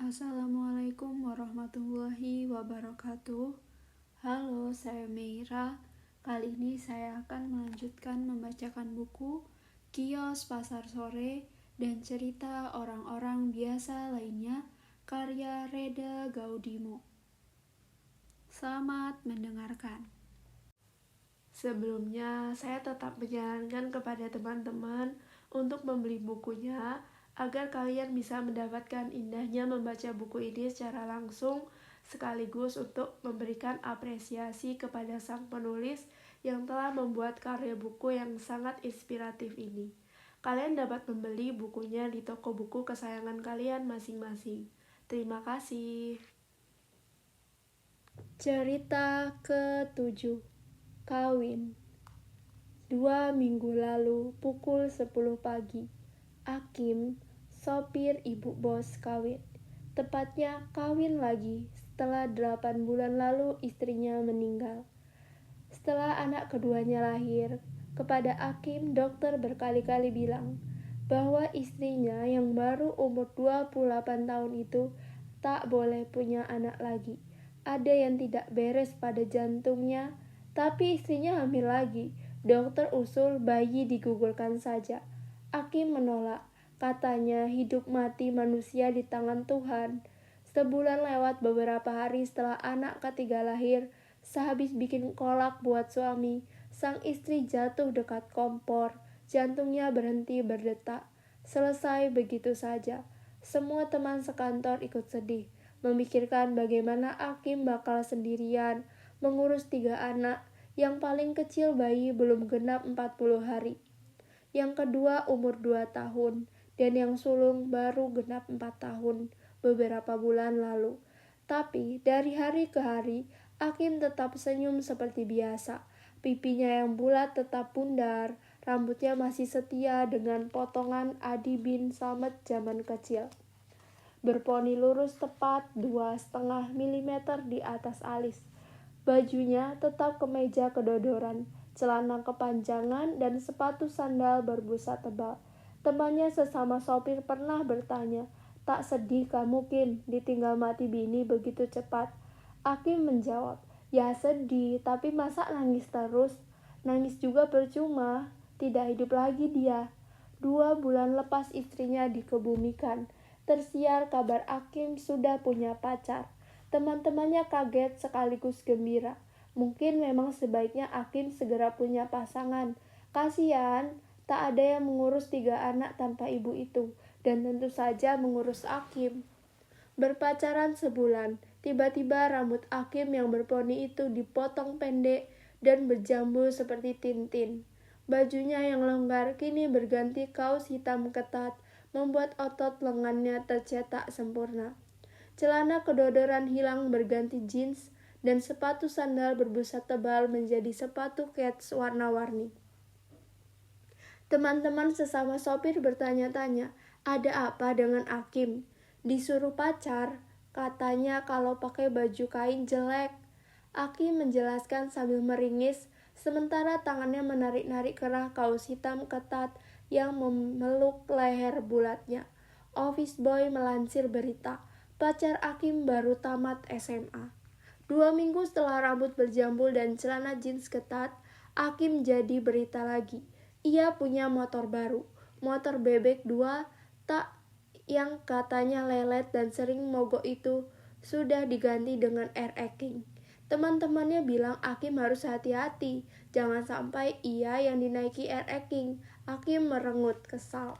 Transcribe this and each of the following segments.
Assalamualaikum warahmatullahi wabarakatuh. Halo, saya Meira. Kali ini saya akan melanjutkan membacakan buku Kios Pasar Sore dan cerita orang-orang biasa lainnya karya Reda Gaudimo. Selamat mendengarkan. Sebelumnya, saya tetap menyarankan kepada teman-teman untuk membeli bukunya agar kalian bisa mendapatkan indahnya membaca buku ini secara langsung, sekaligus untuk memberikan apresiasi kepada sang penulis yang telah membuat karya buku yang sangat inspiratif ini. Kalian dapat membeli bukunya di toko buku kesayangan kalian masing-masing. Terima kasih. Cerita ke-7, Kawin. 2 minggu lalu, pukul 10 pagi, Akim, sopir ibu bos, kawin. Tepatnya kawin lagi setelah 8 bulan lalu istrinya meninggal. Setelah anak keduanya lahir, kepada Akim dokter berkali-kali bilang bahwa istrinya yang baru umur 28 tahun itu tak boleh punya anak lagi. Ada yang tidak beres pada jantungnya, tapi istrinya hamil lagi. Dokter usul bayi digugurkan saja. Akim menolak. Katanya hidup mati manusia di tangan Tuhan. Sebulan lewat beberapa hari setelah anak ketiga lahir, sehabis bikin kolak buat suami, sang istri jatuh dekat kompor. Jantungnya berhenti berdetak. Selesai begitu saja. Semua teman sekantor ikut sedih, memikirkan bagaimana Akim bakal sendirian mengurus 3 anak. Yang paling kecil bayi belum genap 40 hari. Yang kedua umur 2 tahun. Dan yang sulung baru genap 4 tahun beberapa bulan lalu. Tapi dari hari ke hari, Akim tetap senyum seperti biasa. Pipinya yang bulat tetap bundar. Rambutnya masih setia dengan potongan Adi bin Samet zaman kecil. Berponi lurus tepat 2,5 mm di atas alis. Bajunya tetap kemeja kedodoran, celana kepanjangan, dan sepatu sandal berbusa tebal. Temannya sesama sopir pernah bertanya, "Tak sedih kamu, Kim, ditinggal mati bini begitu cepat?" Akim menjawab, "Ya sedih, tapi masa nangis terus? Nangis juga percuma, tidak hidup lagi dia." 2 bulan lepas istrinya dikebumikan. Tersiar kabar Akim sudah punya pacar. Teman-temannya kaget sekaligus gembira. Mungkin memang sebaiknya Akim segera punya pasangan. Kasihan, tak ada yang mengurus 3 anak tanpa ibu itu. Dan tentu saja mengurus Akim. Berpacaran sebulan, tiba-tiba rambut Akim yang berponi itu dipotong pendek dan berjambul seperti Tintin. Bajunya yang longgar kini berganti kaos hitam ketat, membuat otot lengannya tercetak sempurna. Celana kedodoran hilang berganti jeans, dan sepatu sandal berbusa tebal menjadi sepatu kets warna-warni. Teman-teman sesama sopir bertanya-tanya, ada apa dengan Akim? Disuruh pacar, katanya kalau pakai baju kain jelek. Akim menjelaskan sambil meringis, sementara tangannya menarik-narik kerah kaos hitam ketat yang memeluk leher bulatnya. Office boy melansir berita, pacar Akim baru tamat SMA. 2 minggu setelah rambut berjambul dan celana jeans ketat, Akim jadi berita lagi. Ia punya motor baru, motor bebek 2, tak yang katanya lelet dan sering mogok itu sudah diganti dengan RX King. Teman-temannya bilang Akim harus hati-hati, jangan sampai ia yang dinaiki RX King. Akim merengut kesal.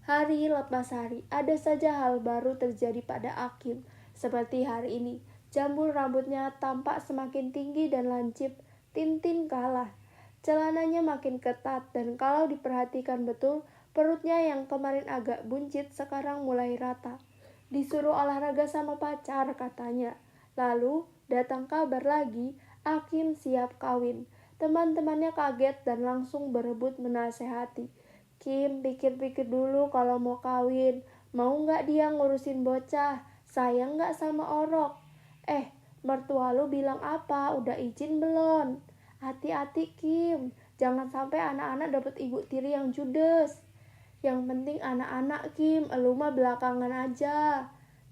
Hari lepas hari, ada saja hal baru terjadi pada Akim. Seperti hari ini, jambul rambutnya tampak semakin tinggi dan lancip. Tintin kalah. Celananya makin ketat dan kalau diperhatikan betul, perutnya yang kemarin agak buncit sekarang mulai rata. Disuruh olahraga sama pacar katanya. Lalu datang kabar lagi, Akim siap kawin. Teman-temannya kaget dan langsung berebut menasehati. Kim, pikir-pikir dulu kalau mau kawin. Mau nggak dia ngurusin bocah? Sayang nggak sama Orok? Mertua lu bilang apa? Udah izin belum? Hati-hati Kim, jangan sampai anak-anak dapat ibu tiri yang judes. Yang penting anak-anak Kim, elu mah belakangan aja.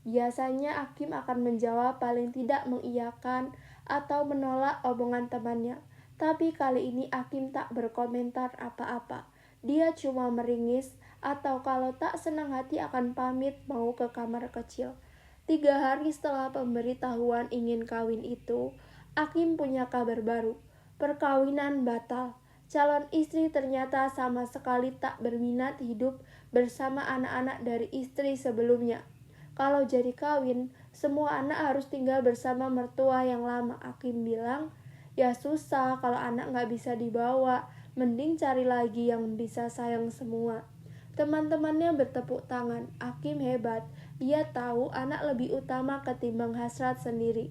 Biasanya Hakim akan menjawab paling tidak mengiyakan atau menolak omongan temannya. Tapi kali ini Hakim tak berkomentar apa-apa. Dia cuma meringis atau kalau tak senang hati akan pamit mau ke kamar kecil. 3 hari setelah pemberitahuan ingin kawin itu, Hakim punya kabar baru. Perkawinan batal. Calon istri ternyata sama sekali tak berminat hidup bersama anak-anak dari istri sebelumnya. Kalau jadi kawin, semua anak harus tinggal bersama mertua yang lama. Hakim bilang, ya susah kalau anak gak bisa dibawa, mending cari lagi yang bisa sayang semua. Teman-temannya bertepuk tangan. Hakim hebat, dia tahu anak lebih utama ketimbang hasrat sendiri.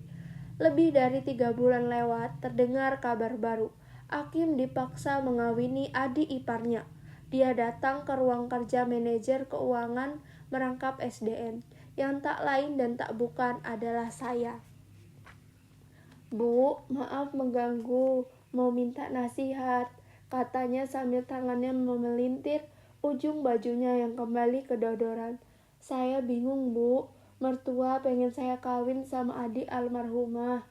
Lebih dari 3 bulan lewat, terdengar kabar baru. Hakim dipaksa mengawini adik iparnya. Dia datang ke ruang kerja manajer keuangan merangkap SDM. Yang tak lain dan tak bukan adalah saya. Bu, maaf mengganggu, mau minta nasihat, katanya sambil tangannya memelintir ujung bajunya yang kembali kedodoran. Saya bingung, Bu, mertua pengen saya kawin sama adik almarhumah.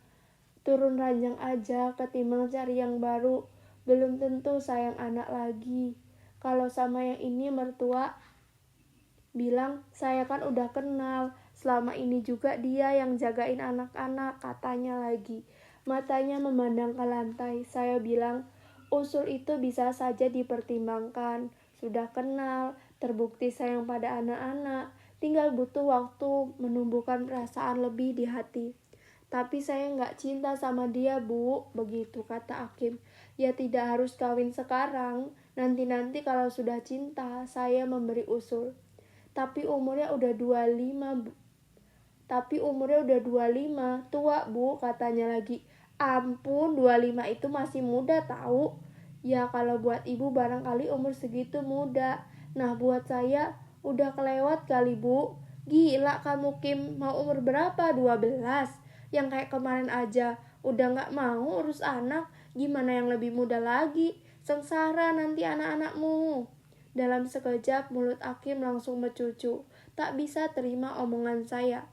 Turun ranjang aja ketimbang cari yang baru, belum tentu sayang anak lagi. Kalau sama yang ini mertua bilang, saya kan udah kenal, selama ini juga dia yang jagain anak-anak, katanya lagi. Matanya memandang ke lantai. Saya bilang, usul itu bisa saja dipertimbangkan. Sudah kenal, terbukti sayang pada anak-anak, tinggal butuh waktu menumbuhkan perasaan lebih di hati. Tapi saya nggak cinta sama dia, Bu, begitu kata Hakim. Ya tidak harus kawin sekarang, nanti-nanti kalau sudah cinta, saya memberi usul. Tapi umurnya udah 25, tua, Bu, katanya lagi. Ampun, 25 itu masih muda tahu. Ya kalau buat ibu barangkali umur segitu muda. Nah buat saya udah kelewat kali, Bu. Gila kamu, Kim, mau umur berapa? 12. Yang kayak kemarin aja udah gak mau urus anak, gimana yang lebih muda lagi? Sengsara nanti anak-anakmu. Dalam sekejap mulut Hakim langsung mencucu. Tak bisa terima omongan saya.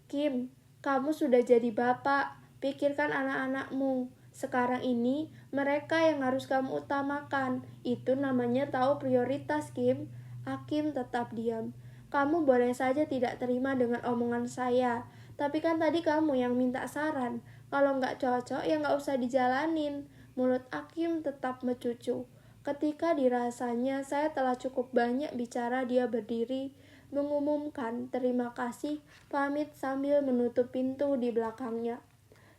Kim, kamu sudah jadi bapak. Pikirkan anak-anakmu. Sekarang ini mereka yang harus kamu utamakan. Itu namanya tahu prioritas, Kim. Hakim tetap diam. Kamu boleh saja tidak terima dengan omongan saya. Tapi kan tadi kamu yang minta saran. Kalau nggak cocok ya nggak usah dijalanin. Mulut Hakim tetap mencucu. Ketika dirasanya saya telah cukup banyak bicara, dia berdiri, mengumumkan terima kasih, pamit sambil menutup pintu di belakangnya.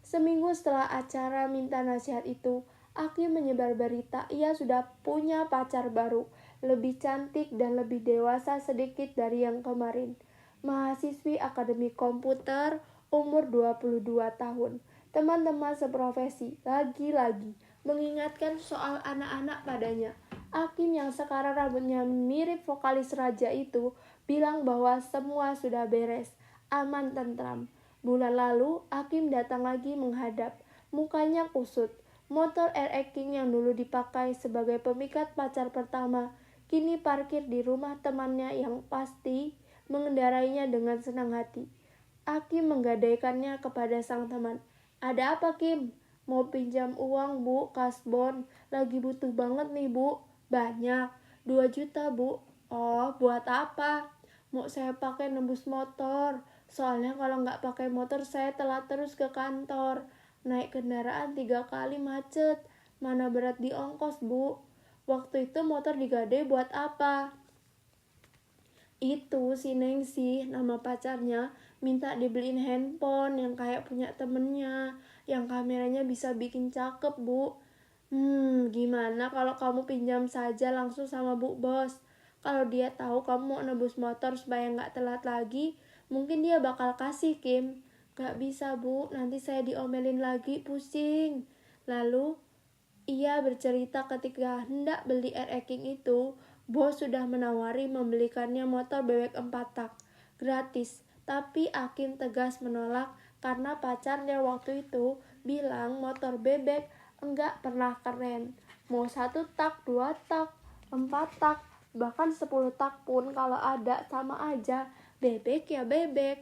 Seminggu setelah acara minta nasihat itu, Hakim menyebar berita ia sudah punya pacar baru, lebih cantik dan lebih dewasa sedikit dari yang kemarin. Mahasiswi akademi komputer, umur 22 tahun. Teman-teman seprofesi, lagi-lagi mengingatkan soal anak-anak padanya. Hakim yang sekarang rambutnya mirip vokalis Raja itu bilang bahwa semua sudah beres, aman tentram. Bulan lalu, Hakim datang lagi menghadap. Mukanya kusut. Motor RX King yang dulu dipakai sebagai pemikat pacar pertama, kini parkir di rumah temannya yang pasti mengendarainya dengan senang hati. Hakim menggadaikannya kepada sang teman. Ada apa, Kim? Mau pinjam uang, Bu, kasbon. Lagi butuh banget nih, Bu. Banyak. 2 juta, Bu. Oh, buat apa? Mau saya pakai nembus motor. Soalnya kalau nggak pakai motor saya telat terus ke kantor. Naik kendaraan 3 kali macet. Mana berat di ongkos, Bu. Waktu itu motor digadai buat apa? Itu si Nengsi, nama pacarnya, minta dibeliin handphone yang kayak punya temennya, yang kameranya bisa bikin cakep, Bu. Gimana kalau kamu pinjam saja langsung sama Bu Bos? Kalau dia tahu kamu mau nebus motor supaya nggak telat lagi, mungkin dia bakal kasih, Kim. Gak bisa, Bu, nanti saya diomelin lagi, pusing. Lalu ia bercerita ketika hendak beli RX King itu, Bos sudah menawari membelikannya motor bebek 4 tak, gratis. Tapi Hakim tegas menolak karena pacarnya waktu itu bilang motor bebek enggak pernah keren. Mau 1 tak, 2 tak, 4 tak, bahkan 10 tak pun kalau ada sama aja. Bebek ya bebek.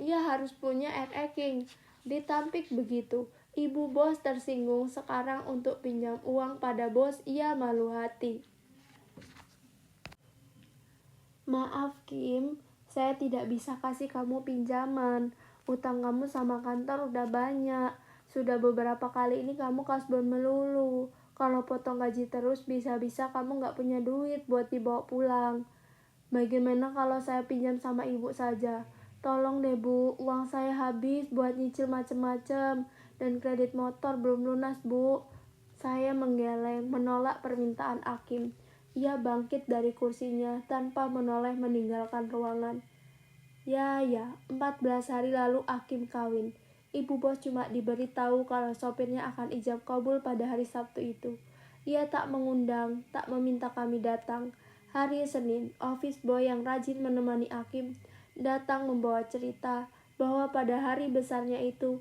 Ia harus punya King. Ditampik begitu. Ibu bos tersinggung sekarang untuk pinjam uang pada bos, ia malu hati. Maaf Kim, saya tidak bisa kasih kamu pinjaman. Utang kamu sama kantor udah banyak. Sudah beberapa kali ini kamu kasbon melulu. Kalau potong gaji terus bisa-bisa kamu gak punya duit buat dibawa pulang. Bagaimana kalau saya pinjam sama ibu saja? Tolong deh bu, uang saya habis buat nyicil macem-macem. Dan kredit motor belum lunas bu. Saya menggeleng menolak permintaan Akim. Ia bangkit dari kursinya tanpa menoleh meninggalkan ruangan. Ya, 14 hari lalu Akim kawin. Ibu bos cuma diberi tahu kalau sopirnya akan ijab kabul pada hari Sabtu itu. Ia tak mengundang, tak meminta kami datang. Hari Senin, office boy yang rajin menemani Akim datang membawa cerita bahwa pada hari besarnya itu,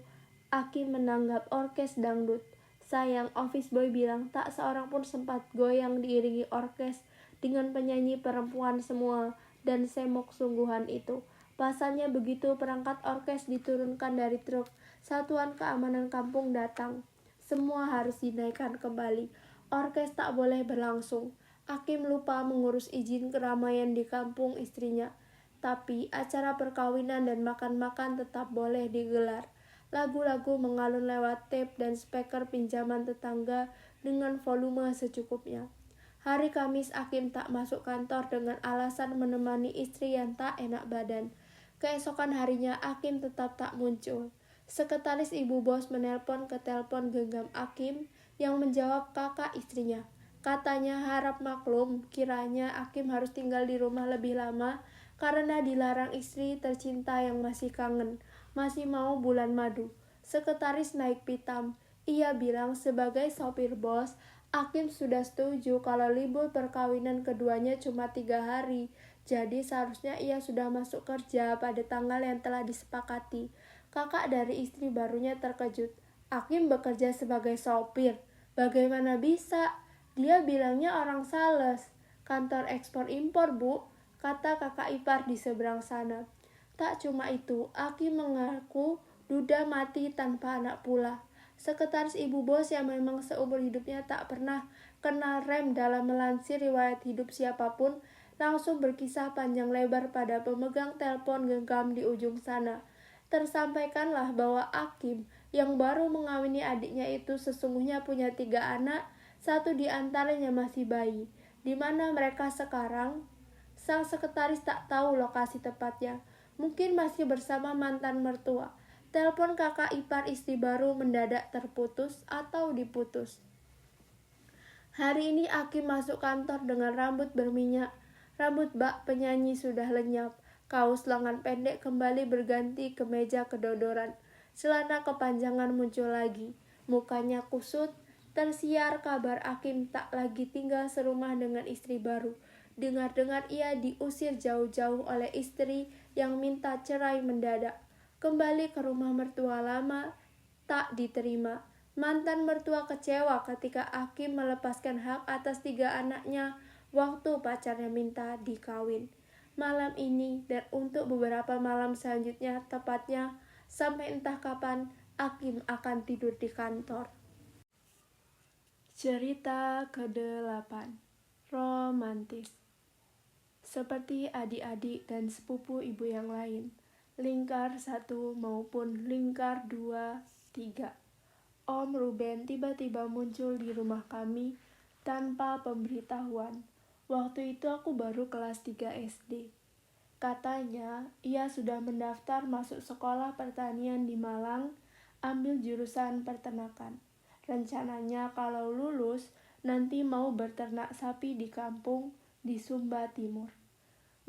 Akim menanggap orkes dangdut. Sayang, office boy bilang tak seorang pun sempat goyang diiringi orkes dengan penyanyi perempuan semua dan semok sungguhan itu. Pasalnya begitu perangkat orkes diturunkan dari truk, satuan keamanan kampung datang. Semua harus dinaikkan kembali. Orkes tak boleh berlangsung. Akim lupa mengurus izin keramaian di kampung istrinya. Tapi acara perkawinan dan makan-makan tetap boleh digelar. Lagu-lagu mengalun lewat tape dan speaker pinjaman tetangga dengan volume secukupnya. Hari Kamis Akim tak masuk kantor dengan alasan menemani istri yang tak enak badan. Keesokan harinya Akim tetap tak muncul. Sekretaris ibu bos menelpon ke telepon genggam Akim yang menjawab kakak istrinya. Katanya harap maklum kiranya Akim harus tinggal di rumah lebih lama karena dilarang istri tercinta yang masih kangen. Masih mau bulan madu. Sekretaris naik pitam. Ia bilang sebagai sopir bos, Akim sudah setuju kalau libur perkawinan keduanya cuma 3 hari. Jadi seharusnya ia sudah masuk kerja pada tanggal yang telah disepakati. Kakak dari istri barunya terkejut. Akim bekerja sebagai sopir. Bagaimana bisa? Dia bilangnya orang sales. Kantor ekspor impor bu, kata kakak ipar di seberang sana. Tak cuma itu, Aki mengaku duda mati tanpa anak pula. Sekretaris ibu bos yang memang seumur hidupnya tak pernah kenal rem dalam melansir riwayat hidup siapapun, langsung berkisah panjang lebar pada pemegang telepon genggam di ujung sana. Tersampaikanlah bahwa Akim yang baru mengawini adiknya itu sesungguhnya punya 3 anak, 1 di antaranya masih bayi. Di mana mereka sekarang? Sang sekretaris tak tahu lokasi tepatnya. Mungkin masih bersama mantan mertua. Telepon kakak ipar istri baru mendadak terputus atau diputus. Hari ini Akim masuk kantor dengan rambut berminyak. Rambut bak penyanyi sudah lenyap. Kaos lengan pendek kembali berganti kemeja kedodoran. Celana kepanjangan muncul lagi. Mukanya kusut. Tersiar kabar Akim tak lagi tinggal serumah dengan istri baru. Dengar-dengar ia diusir jauh-jauh oleh istri yang minta cerai mendadak. Kembali ke rumah mertua lama, tak diterima. Mantan mertua kecewa ketika Akim melepaskan hak atas 3 anaknya waktu pacarnya minta dikawin. Malam ini dan untuk beberapa malam selanjutnya, tepatnya sampai entah kapan, Akim akan tidur di kantor. Cerita ke-8, romantis. Seperti adik-adik dan sepupu ibu yang lain, lingkar 1 maupun lingkar 2, 3. Om Ruben tiba-tiba muncul di rumah kami tanpa pemberitahuan. Waktu itu aku baru kelas 3 SD. Katanya, ia sudah mendaftar masuk sekolah pertanian di Malang, ambil jurusan peternakan. Rencananya kalau lulus, nanti mau berternak sapi di kampung di Sumba Timur.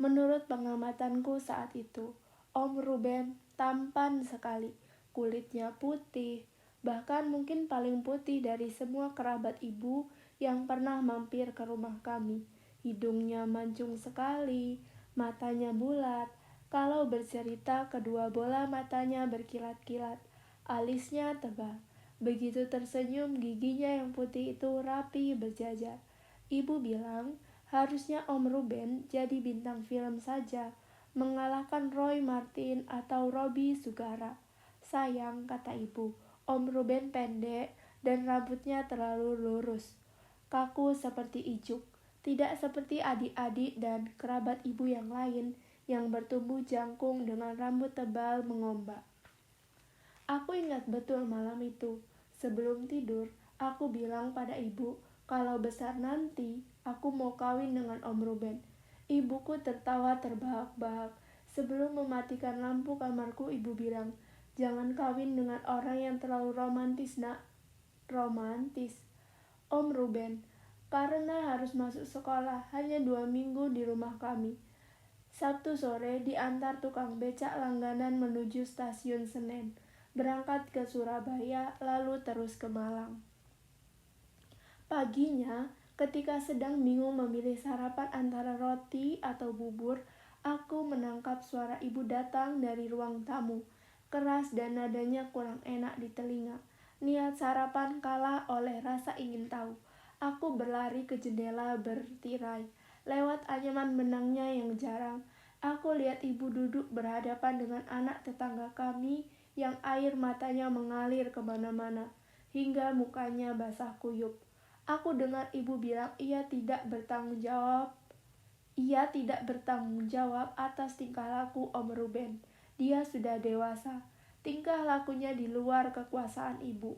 Menurut pengamatanku saat itu, Om Ruben tampan sekali, kulitnya putih, bahkan mungkin paling putih dari semua kerabat ibu yang pernah mampir ke rumah kami. Hidungnya mancung sekali, matanya bulat, kalau bercerita kedua bola matanya berkilat-kilat, alisnya tebal. Begitu tersenyum, giginya yang putih itu rapi berjajar. Ibu bilang, harusnya Om Ruben jadi bintang film saja, mengalahkan Roy Martin atau Robbie Sugara. Sayang, kata ibu, Om Ruben pendek dan rambutnya terlalu lurus. Kaku seperti ijuk, tidak seperti adik-adik dan kerabat ibu yang lain yang bertumbuh jangkung dengan rambut tebal mengombak. Aku ingat betul malam itu. Sebelum tidur, aku bilang pada ibu, kalau besar nanti, aku mau kawin dengan Om Ruben. Ibuku tertawa terbahak-bahak. Sebelum mematikan lampu kamarku, ibu bilang, jangan kawin dengan orang yang terlalu romantis, nak. Romantis? Om Ruben, karena harus masuk sekolah, hanya 2 minggu di rumah kami. Sabtu sore diantar tukang becak langganan menuju stasiun Senen, berangkat ke Surabaya, lalu terus ke Malang. Paginya, ketika sedang bingung memilih sarapan antara roti atau bubur, aku menangkap suara ibu datang dari ruang tamu. Keras dan nadanya kurang enak di telinga. Niat sarapan kalah oleh rasa ingin tahu. Aku berlari ke jendela bertirai. Lewat anyaman benangnya yang jarang, aku lihat ibu duduk berhadapan dengan anak tetangga kami yang air matanya mengalir kemana-mana, hingga mukanya basah kuyup. Aku dengar ibu bilang ia tidak bertanggung jawab atas tingkah laku Om Ruben. Dia sudah dewasa. Tingkah lakunya di luar kekuasaan ibu.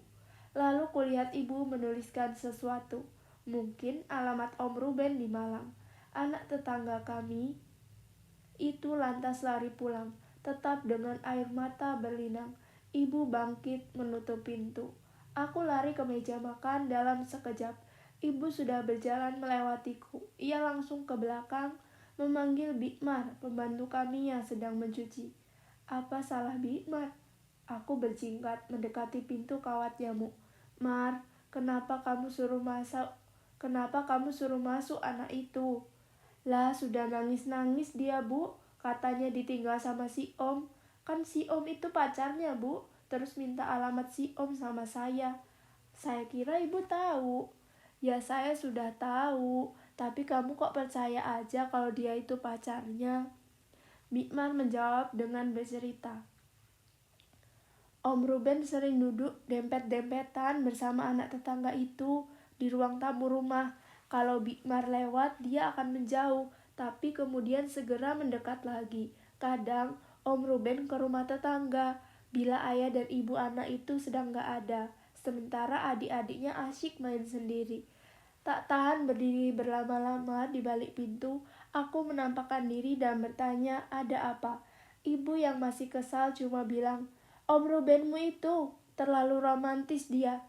Lalu kulihat ibu menuliskan sesuatu. Mungkin alamat Om Ruben di Malang. Anak tetangga kami itu lantas lari pulang, tetap dengan air mata berlinang. Ibu bangkit menutup pintu. Aku lari ke meja makan dalam sekejap. Ibu sudah berjalan melewatiku. Ia langsung ke belakang, memanggil Bikmar, pembantu kami yang sedang mencuci. Apa salah Bikmar? Aku berjingkat mendekati pintu kawat nyamuk. Mar, kenapa kamu suruh masuk anak itu? Lah, sudah nangis-nangis dia, Bu. Katanya ditinggal sama si Om. Kan si Om itu pacarnya, Bu. Terus minta alamat si Om sama saya. Saya kira ibu tahu. Ya, saya sudah tahu. Tapi kamu kok percaya aja kalau dia itu pacarnya? Bikmar menjawab dengan bercerita. Om Ruben sering duduk dempet-dempetan bersama anak tetangga itu di ruang tamu rumah. Kalau Bikmar lewat, dia akan menjauh, tapi kemudian segera mendekat lagi. Kadang Om Ruben ke rumah tetangga bila ayah dan ibu anak itu sedang gak ada, sementara adik-adiknya asyik main sendiri. Tak tahan berdiri berlama-lama di balik pintu, aku menampakkan diri dan bertanya, ada apa? Ibu yang masih kesal cuma bilang, Om Rubenmu itu terlalu romantis dia.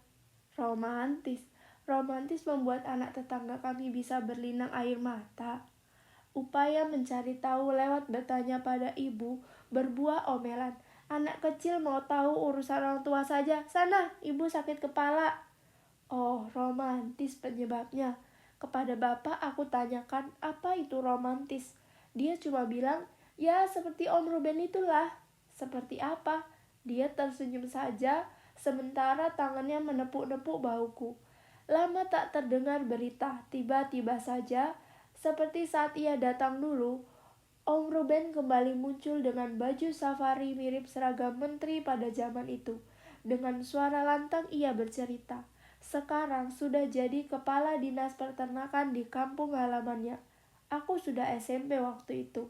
Romantis? Romantis membuat anak tetangga kami bisa berlinang air mata. Upaya mencari tahu lewat bertanya pada ibu berbuah omelan. Anak kecil mau tahu urusan orang tua saja. Sana, ibu sakit kepala. Oh, romantis penyebabnya. Kepada bapak aku tanyakan apa itu romantis. Dia cuma bilang, ya seperti Om Ruben itulah. Seperti apa? Dia tersenyum saja, sementara tangannya menepuk-nepuk bahuku. Lama tak terdengar berita, tiba-tiba saja, seperti saat ia datang dulu, Om Ruben kembali muncul dengan baju safari mirip seragam menteri pada zaman itu. Dengan suara lantang ia bercerita. Sekarang sudah jadi kepala dinas peternakan di kampung halamannya. Aku sudah SMP waktu itu.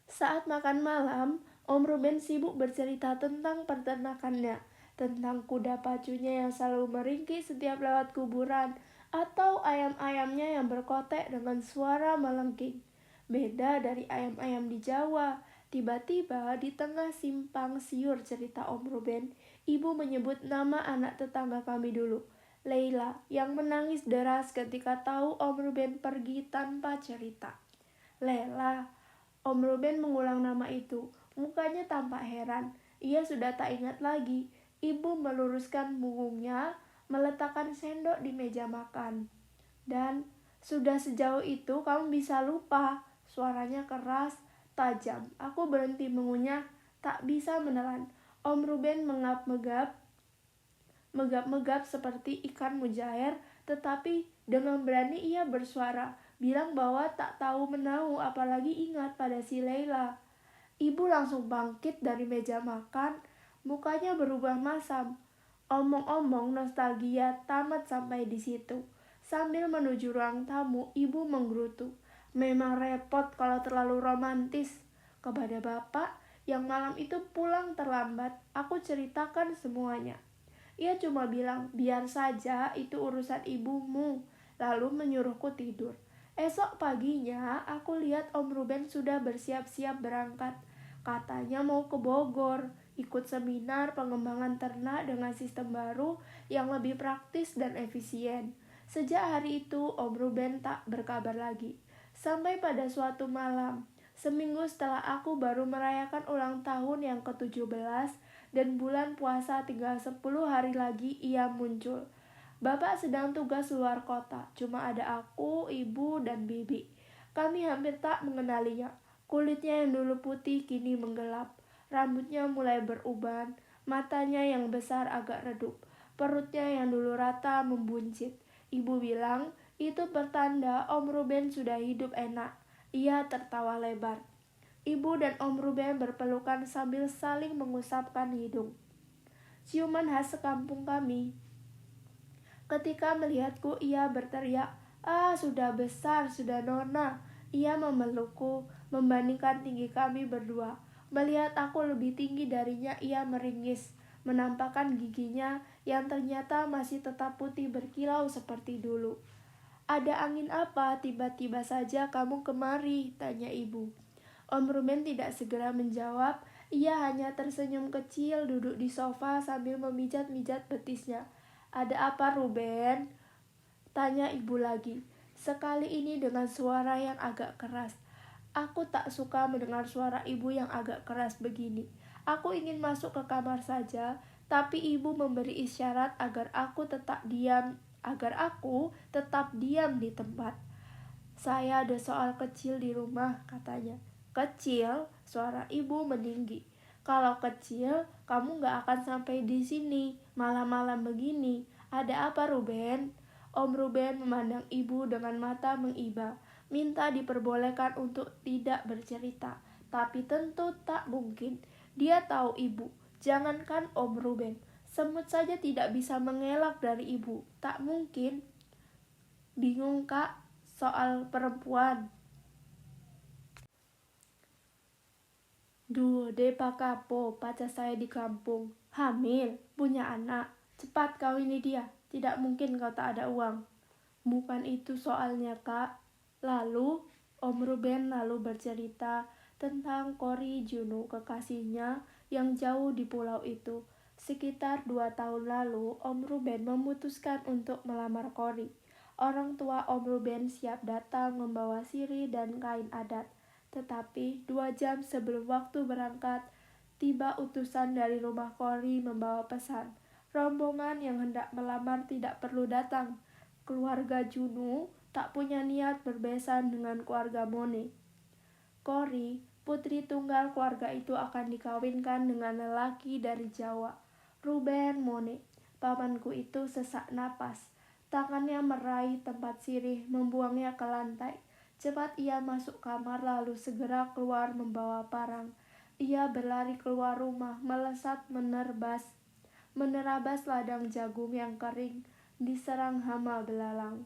Saat makan malam, Om Ruben sibuk bercerita tentang peternakannya, tentang kuda pacunya yang selalu meringkih setiap lewat kuburan, atau ayam-ayamnya yang berkotek dengan suara melengking. Beda dari ayam-ayam di Jawa. Tiba-tiba di tengah simpang siur cerita Om Ruben, ibu menyebut nama anak tetangga kami dulu, Leila, yang menangis deras ketika tahu Om Ruben pergi tanpa cerita. Lela, Om Ruben mengulang nama itu, mukanya tampak heran. Ia sudah tak ingat lagi. Ibu meluruskan punggungnya, meletakkan sendok di meja makan. Dan, sudah sejauh itu kamu bisa lupa. Suaranya keras, tajam. Aku berhenti mengunyah, tak bisa menelan. Om Ruben megap-megap seperti ikan mujair, tetapi dengan berani ia bersuara, bilang bahwa tak tahu menahu apalagi ingat pada si Leila. Ibu langsung bangkit dari meja makan, mukanya berubah masam. Omong-omong nostalgia tamat sampai di situ. Sambil menuju ruang tamu, ibu menggerutu. Memang repot kalau terlalu romantis. Kepada bapak yang malam itu pulang terlambat, aku ceritakan semuanya. Ia cuma bilang, biar saja itu urusan ibumu, lalu menyuruhku tidur. Esok paginya, aku lihat Om Ruben sudah bersiap-siap berangkat. Katanya mau ke Bogor, ikut seminar pengembangan ternak dengan sistem baru yang lebih praktis dan efisien. Sejak hari itu, Om Ruben tak berkabar lagi. Sampai pada suatu malam, seminggu setelah aku baru merayakan ulang tahun yang ke-17 dan bulan puasa tinggal 10 hari lagi, ia muncul. Bapak sedang tugas luar kota, cuma ada aku, ibu, dan bibi. Kami hampir tak mengenalinya. Kulitnya yang dulu putih kini menggelap. Rambutnya mulai beruban, matanya yang besar agak redup. Perutnya yang dulu rata membuncit. Ibu bilang, itu pertanda Om Ruben sudah hidup enak. Ia tertawa lebar. Ibu dan Om Ruben berpelukan sambil saling mengusapkan hidung. Ciuman khas sekampung kami. Ketika melihatku, ia berteriak, "Ah, sudah besar, sudah nona." Ia memelukku, membandingkan tinggi kami berdua. Melihat aku lebih tinggi darinya, ia meringis, menampakkan giginya yang ternyata masih tetap putih berkilau seperti dulu. "Ada angin apa? Tiba-tiba saja kamu kemari?" tanya ibu. Om Ruben tidak segera menjawab, ia hanya tersenyum kecil duduk di sofa sambil memijat-mijat betisnya. "Ada apa, Ruben?" tanya ibu lagi. Sekali ini dengan suara yang agak keras. Aku tak suka mendengar suara ibu yang agak keras begini. Aku ingin masuk ke kamar saja, tapi ibu memberi isyarat agar aku tetap diam di tempat. "Saya ada soal kecil di rumah," katanya. "Kecil?" Suara ibu meninggi. "Kalau kecil, kamu gak akan sampai di sini malam-malam begini. Ada apa, Ruben?" Om Ruben memandang ibu dengan mata mengiba, minta diperbolehkan untuk tidak bercerita. Tapi tentu tak mungkin. Dia tahu ibu, jangankan Om Ruben, semut saja tidak bisa mengelak dari ibu. Tak mungkin. "Bingung, Kak, soal perempuan." "Duh, Depa Kapo, pacar saya di kampung. Hamil, punya anak. Cepat kawini dia. Tidak mungkin kau tak ada uang." "Bukan itu soalnya, Kak." Lalu, Om Ruben bercerita tentang Kori Juno, kekasihnya yang jauh di pulau itu. Sekitar 2 tahun lalu, Om Ruben memutuskan untuk melamar Kori. Orang tua Om Ruben siap datang membawa sirih dan kain adat. Tetapi 2 jam sebelum waktu berangkat, tiba utusan dari rumah Kori membawa pesan. Rombongan yang hendak melamar tidak perlu datang. Keluarga Juno tak punya niat berbesan dengan keluarga Mone. Kori, putri tunggal keluarga itu, akan dikawinkan dengan lelaki dari Jawa, Ruben Mone. Pamanku itu sesak napas. Tangannya meraih tempat sirih, membuangnya ke lantai. Cepat ia masuk kamar lalu segera keluar membawa parang. Ia berlari keluar rumah, melesat menerabas ladang jagung yang kering, diserang hama belalang.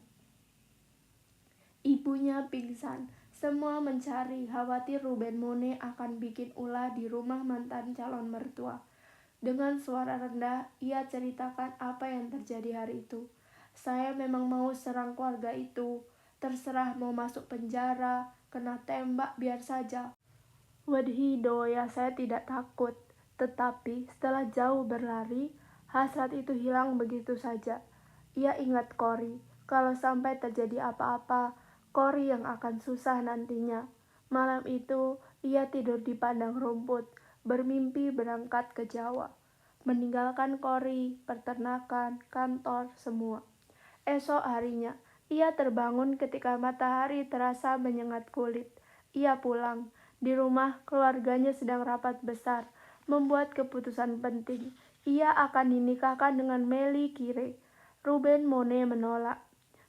Ibunya pingsan. Semua mencari, khawatir Ruben Mone akan bikin ulah di rumah mantan calon mertua. Dengan suara rendah, ia ceritakan apa yang terjadi hari itu. "Saya memang mau serang keluarga itu. Terserah mau masuk penjara, kena tembak, biar saja. Wedhido ya, saya tidak takut." Tetapi setelah jauh berlari, hasrat itu hilang begitu saja. Ia ingat Kori. Kalau sampai terjadi apa-apa, Kori yang akan susah nantinya. Malam itu, ia tidur di padang rumput, bermimpi berangkat ke Jawa. Meninggalkan Kori, peternakan, kantor, semua. Esok harinya, ia terbangun ketika matahari terasa menyengat kulit. Ia pulang. Di rumah, keluarganya sedang rapat besar, membuat keputusan penting. Ia akan dinikahkan dengan Meli Kire. Ruben Mone menolak.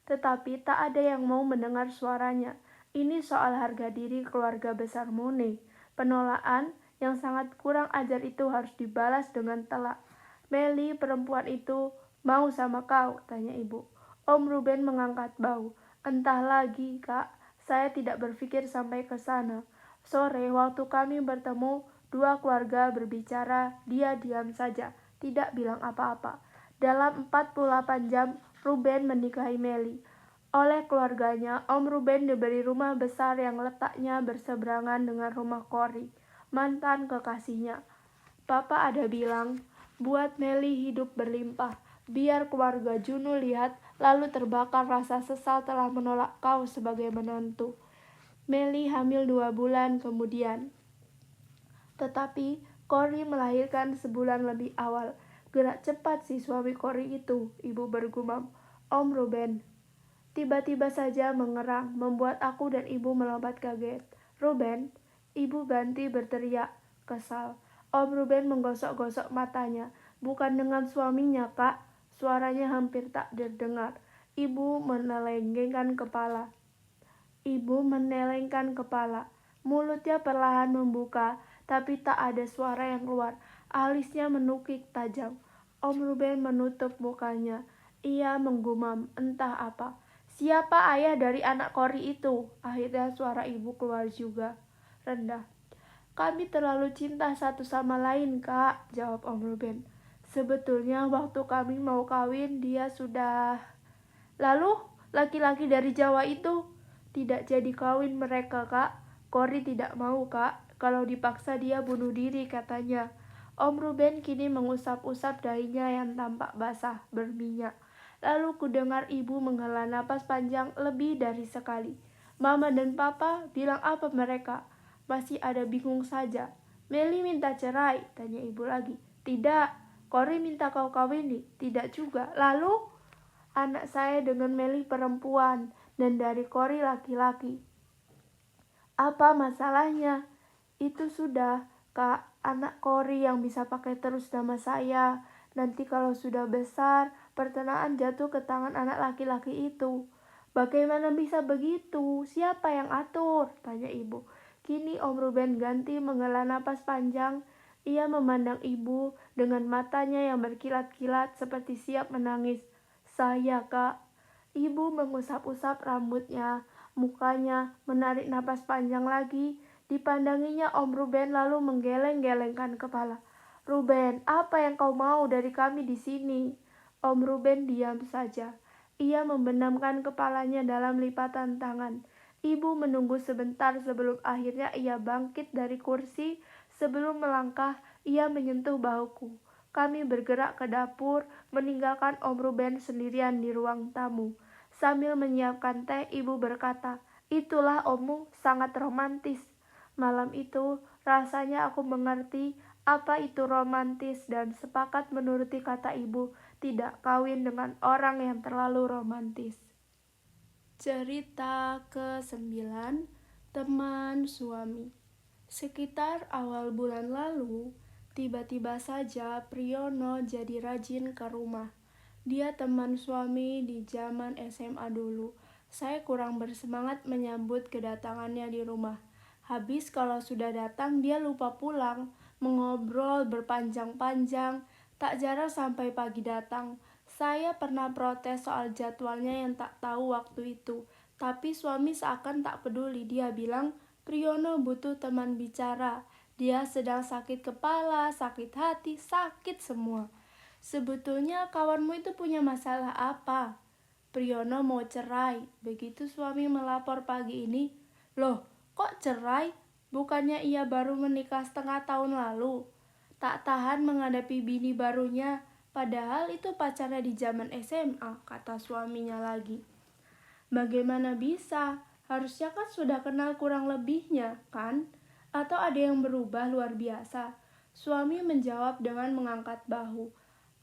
tetapi tak ada yang mau mendengar suaranya. Ini soal harga diri keluarga besar Monet. Penolakan yang sangat kurang ajar itu harus dibalas dengan telak. Melly, perempuan itu mau sama kau? Tanya ibu. Om Ruben mengangkat bahu. Entah lagi, Kak. Saya tidak berpikir sampai ke sana. Sore, waktu kami bertemu, dua keluarga berbicara, dia diam saja, tidak bilang apa-apa. Dalam 48 jam, Ruben menikahi Melly. Oleh keluarganya, Om Ruben diberi rumah besar yang letaknya berseberangan dengan rumah Cory, mantan kekasihnya. Papa ada bilang, buat Melly hidup berlimpah, biar keluarga Juno lihat, lalu terbakar rasa sesal telah menolak kau sebagai menantu. Melly hamil 2 bulan kemudian. Tetapi Cory melahirkan sebulan lebih awal. Gerak cepat si suami Cory itu, ibu bergumam. Om Ruben tiba-tiba saja mengerang, membuat aku dan ibu melompat kaget. Ruben, ibu ganti berteriak, kesal. Om Ruben menggosok-gosok matanya. Bukan dengan suaminya, Kak. Suaranya hampir tak terdengar. Ibu menelengkan kepala. Mulutnya perlahan membuka, tapi tak ada suara yang keluar. Alisnya menukik tajam. Om Ruben menutup mukanya. Ia menggumam, entah apa. Siapa ayah dari anak Cory itu? Akhirnya suara ibu keluar juga, rendah. Kami terlalu cinta satu sama lain, Kak, jawab Om Ruben. Sebetulnya waktu kami mau kawin, dia sudah... Lalu, laki-laki dari Jawa itu tidak jadi kawin mereka, Kak. Cory tidak mau, Kak. Kalau dipaksa dia bunuh diri, katanya. Om Ruben kini mengusap-usap dahinya yang tampak basah, berminyak. Lalu kudengar ibu menghela napas panjang lebih dari sekali. Mama dan papa bilang apa mereka? Masih ada bingung saja. Melly minta cerai, tanya ibu lagi. Tidak, Cory minta kau kawini. Tidak juga. Lalu, anak saya dengan Melly perempuan dan dari Cory laki-laki. Apa masalahnya? Itu sudah, Kak, anak Cory yang bisa pakai terus nama saya. Nanti kalau sudah besar, pertenaan jatuh ke tangan anak laki-laki itu. Bagaimana bisa begitu? Siapa yang atur? Tanya ibu. Kini Om Ruben ganti menghela napas panjang. Ia memandang ibu dengan matanya yang berkilat-kilat seperti siap menangis. Saya, Kak. Ibu mengusap-usap rambutnya, mukanya menarik napas panjang lagi. Dipandanginya Om Ruben lalu menggeleng-gelengkan kepala. Ruben, apa yang kau mau dari kami di sini? Om Ruben diam saja. Ia membenamkan kepalanya dalam lipatan tangan. Ibu menunggu sebentar sebelum akhirnya ia bangkit dari kursi. Sebelum melangkah, ia menyentuh bahuku. Kami bergerak ke dapur, meninggalkan Om Ruben sendirian di ruang tamu. Sambil menyiapkan teh, ibu berkata, itulah ommu, sangat romantis. Malam itu, rasanya aku mengerti apa itu romantis dan sepakat menuruti kata ibu, tidak kawin dengan orang yang terlalu romantis. Cerita ke-9, teman suami. Sekitar awal bulan lalu, tiba-tiba saja Priyono jadi rajin ke rumah. Dia teman suami di zaman SMA dulu. Saya kurang bersemangat menyambut kedatangannya di rumah. Habis kalau sudah datang dia lupa pulang, mengobrol berpanjang-panjang, tak jarang sampai pagi datang. Saya pernah protes soal jadwalnya yang tak tahu waktu itu, tapi suami seakan tak peduli. Dia bilang, Priyono butuh teman bicara. Dia sedang sakit kepala, sakit hati, sakit semua. Sebetulnya kawanmu itu punya masalah apa? Priyono mau cerai. Begitu suami melapor pagi ini. Loh, kok cerai? Bukannya ia baru menikah setengah tahun lalu? Tak tahan menghadapi bini barunya. Padahal itu pacarnya di zaman SMA, kata suaminya lagi. Bagaimana bisa? Harusnya kan sudah kenal kurang lebihnya, kan? Atau ada yang berubah luar biasa? Suami menjawab dengan mengangkat bahu.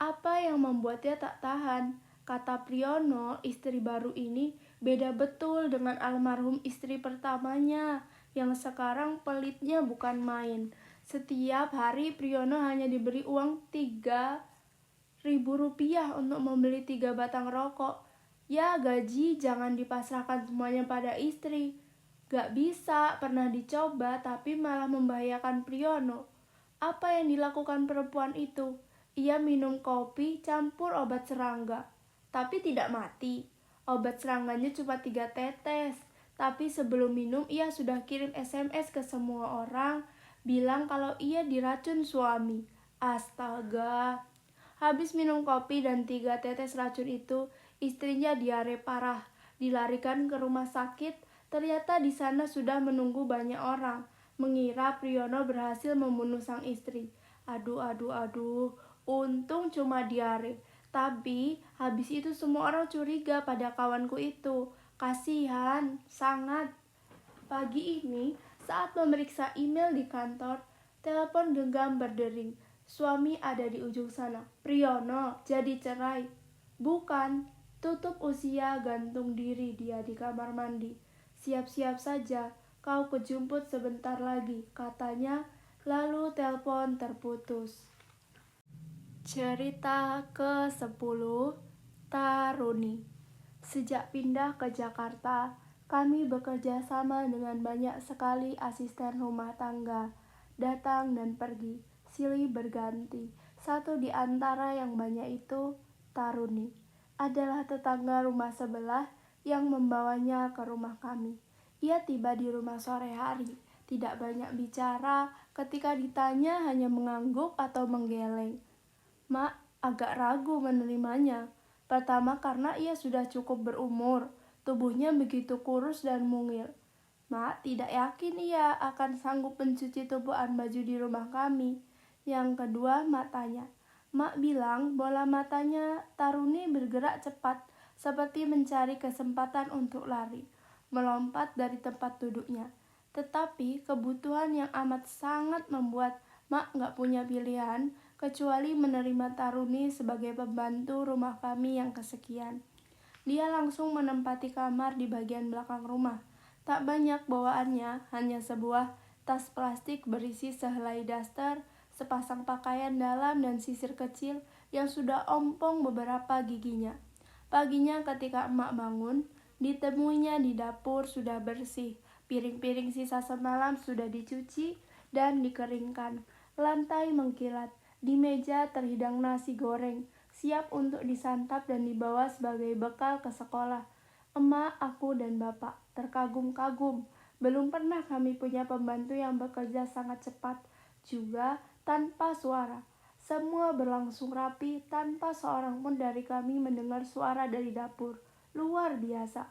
Apa yang membuatnya tak tahan? Kata Priyono, istri baru ini beda betul dengan almarhum istri pertamanya, yang sekarang pelitnya bukan main. Setiap hari Priyono hanya diberi uang 3.000 rupiah untuk membeli 3 batang rokok. Ya, gaji jangan dipasrahkan semuanya pada istri. Gak bisa, pernah dicoba tapi malah membahayakan Priyono. Apa yang dilakukan perempuan itu? Ia minum kopi campur obat serangga, tapi tidak mati. Obat serangganya cuma 3 tetes, tapi sebelum minum ia sudah kirim SMS ke semua orang, bilang kalau ia diracun suami. Astaga. Habis minum kopi dan 3 tetes racun itu, istrinya diare parah. Dilarikan ke rumah sakit, ternyata di sana sudah menunggu banyak orang. Mengira Priyono berhasil membunuh sang istri. Aduh, untung cuma diare. Tapi habis itu semua orang curiga pada kawanku itu. Kasihan, sangat. Pagi ini, saat memeriksa email di kantor, telepon genggam berdering. Suami ada di ujung sana. Priyono, jadi cerai. Bukan, tutup usia gantung diri dia di kamar mandi. Siap-siap saja, kau kejemput sebentar lagi, katanya, lalu telepon terputus. Cerita ke-10, Taruni. Sejak pindah ke Jakarta, kami bekerja sama dengan banyak sekali asisten rumah tangga, datang dan pergi, silih berganti. Satu di antara yang banyak itu, Taruni, adalah tetangga rumah sebelah yang membawanya ke rumah kami. Ia tiba di rumah sore hari, tidak banyak bicara, ketika ditanya hanya mengangguk atau menggeleng. Mak agak ragu menerimanya. Pertama karena ia sudah cukup berumur, tubuhnya begitu kurus dan mungil. Mak tidak yakin ia akan sanggup mencuci tubuhan baju di rumah kami. Yang kedua, Mak tanya. Mak bilang bola matanya Taruni bergerak cepat, seperti mencari kesempatan untuk lari, melompat dari tempat duduknya. Tetapi kebutuhan yang amat sangat membuat Mak gak punya pilihan kecuali menerima Taruni sebagai pembantu rumah kami yang kesekian. Dia langsung menempati kamar di bagian belakang rumah. Tak banyak bawaannya, hanya sebuah tas plastik berisi sehelai daster, sepasang pakaian dalam dan sisir kecil yang sudah ompong beberapa giginya. Paginya ketika emak bangun, ditemuinya di dapur sudah bersih. Piring-piring sisa semalam sudah dicuci dan dikeringkan. Lantai mengkilat. Di meja terhidang nasi goreng, siap untuk disantap dan dibawa sebagai bekal ke sekolah. Emak, aku, dan bapak terkagum-kagum. Belum pernah kami punya pembantu yang bekerja sangat cepat, juga tanpa suara. Semua berlangsung rapi tanpa seorang pun dari kami mendengar suara dari dapur. Luar biasa.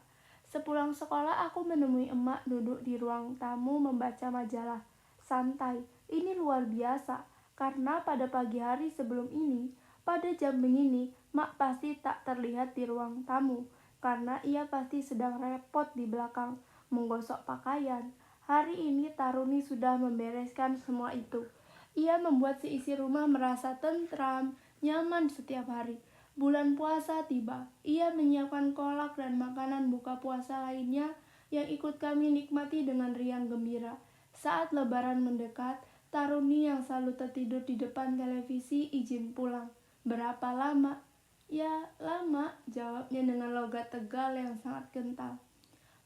Sepulang sekolah aku menemui emak duduk di ruang tamu membaca majalah. Santai, ini luar biasa. Karena pada pagi hari sebelum ini, pada jam begini, Mak pasti tak terlihat di ruang tamu, karena ia pasti sedang repot di belakang, menggosok pakaian. Hari ini Taruni sudah membereskan semua itu. Ia membuat seisi rumah merasa tentram, nyaman setiap hari. Bulan puasa tiba, ia menyiapkan kolak dan makanan buka puasa lainnya yang ikut kami nikmati dengan riang gembira. Saat lebaran mendekat, Taruni yang selalu tertidur di depan televisi izin pulang. Berapa lama? Ya, lama, jawabnya dengan logat tegal yang sangat kental.